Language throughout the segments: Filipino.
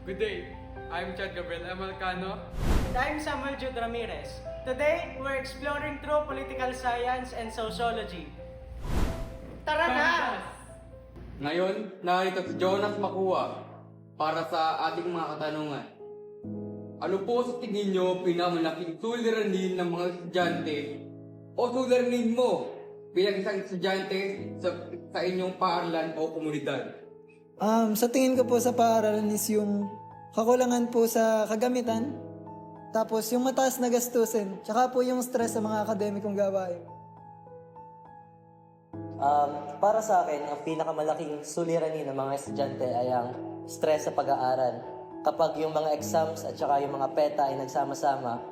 Good day. I'm Chad Gabriel M. Alcano. And I'm Samuel Jude Ramirez. Today, we're exploring true political science and sociology. Tara na! Ngayon, narito si Jonas Makua para sa ating mga katanungan. Ano po sa tingin nyo pinakamalaking suliranin ng mga estudyante o suliranin mo bilang isang estudyante sa inyong paaralan o komunidad? Sa tingin ko po sa paaralan is yung kakulangan po sa kagamitan, tapos yung mataas na gastusin, tsaka po yung stress sa mga akademikong gawain. Para sa akin, ang pinakamalaking suliranin ng mga estudyante ay ang stress sa pag-aaral. Kapag yung mga exams at saka yung mga PETA ay nagsama-sama,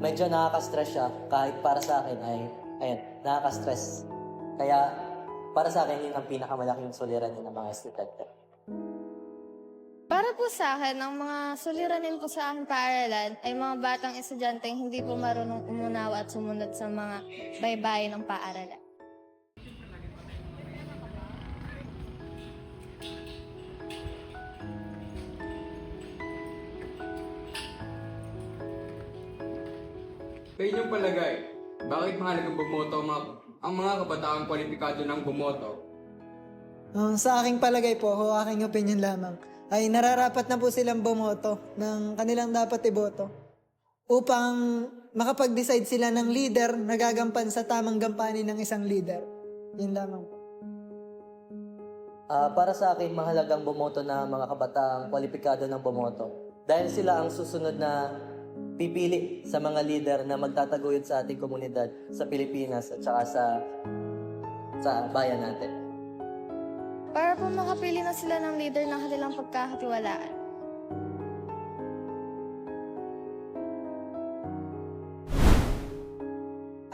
medyo nakaka-stress siya. Kahit para sa akin ay, nakaka-stress. Kaya, para sa akin, yun ang pinakamalaking suliranin ng mga estudyante. Para po sa akin, ang mga suliranin po sa aking paaralan ay mga batang estudyante hindi po marunong umunawa at sumunod sa mga baybayin ng paaralan. Sa inyong palagay, bakit mahalagang bumoto ang mga kabataang kwalipikado ng bumoto? Sa aking palagay po, o aking opinion lamang, ay nararapat na po silang bumoto ng kanilang dapat iboto upang makapag-decide sila ng leader na gagampan sa tamang gampanin ng isang leader. Yun lamang po. Para sa akin, mahalagang bumoto na mga kabataang kwalipikado ng bumoto. Dahil sila ang susunod na pipili sa mga leader na magtataguyod sa ating komunidad sa Pilipinas at saka sa bayan natin. Para po makapili na sila ng leader ng kanilang pagkakatiwalaan.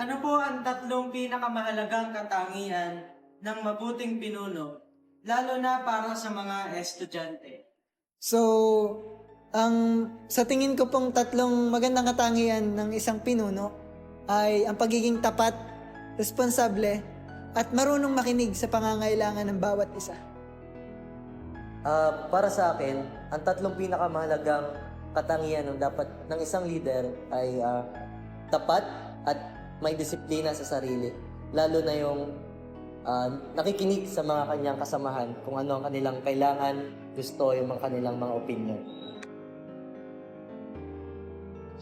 Ano po ang tatlong pinakamahalagang katangian ng mabuting pinuno, lalo na para sa mga estudyante? So, sa tingin ko pong tatlong magandang katangian ng isang pinuno ay ang pagiging tapat, responsable, at marunong makinig sa pangangailangan ng bawat isa. Para sa akin, ang tatlong pinakamahalagang katangian ng isang leader ay tapat at may disiplina sa sarili. Lalo na yung nakikinig sa mga kanyang kasamahan kung ano ang kanilang kailangan, gusto, yung mga kanilang mga opinion.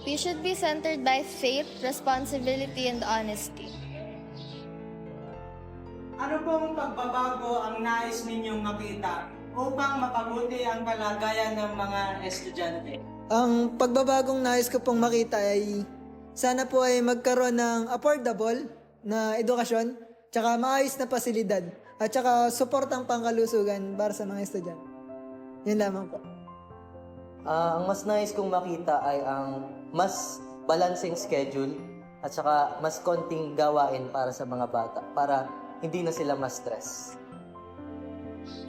We should be centered by faith, responsibility, and honesty. Ano pong pagbabago ang nais ninyong makita upang mapabuti ang kalagayan ng mga estudyante? Ang pagbabagong nais ko pong makita ay sana po ay magkaroon ng affordable na edukasyon, tsaka maayos na pasilidad, at tsaka suportang pangkalusugan para sa mga estudyante. Yan lamang po. Ang mas nais kong makita ay ang mas balancing schedule at saka mas konting gawain para sa mga bata para hindi na sila ma-stress.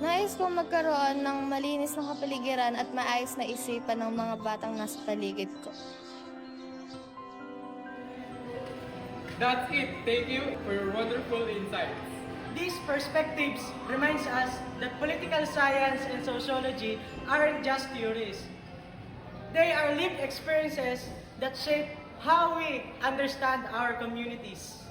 Nais kong magkaroon ng malinis na kapaligiran at maayos na isipan ng mga batang nasa paligid ko. That's it. Thank you for your wonderful insights. These perspectives reminds us that political science and sociology aren't just theories. They are lived experiences that shape how we understand our communities.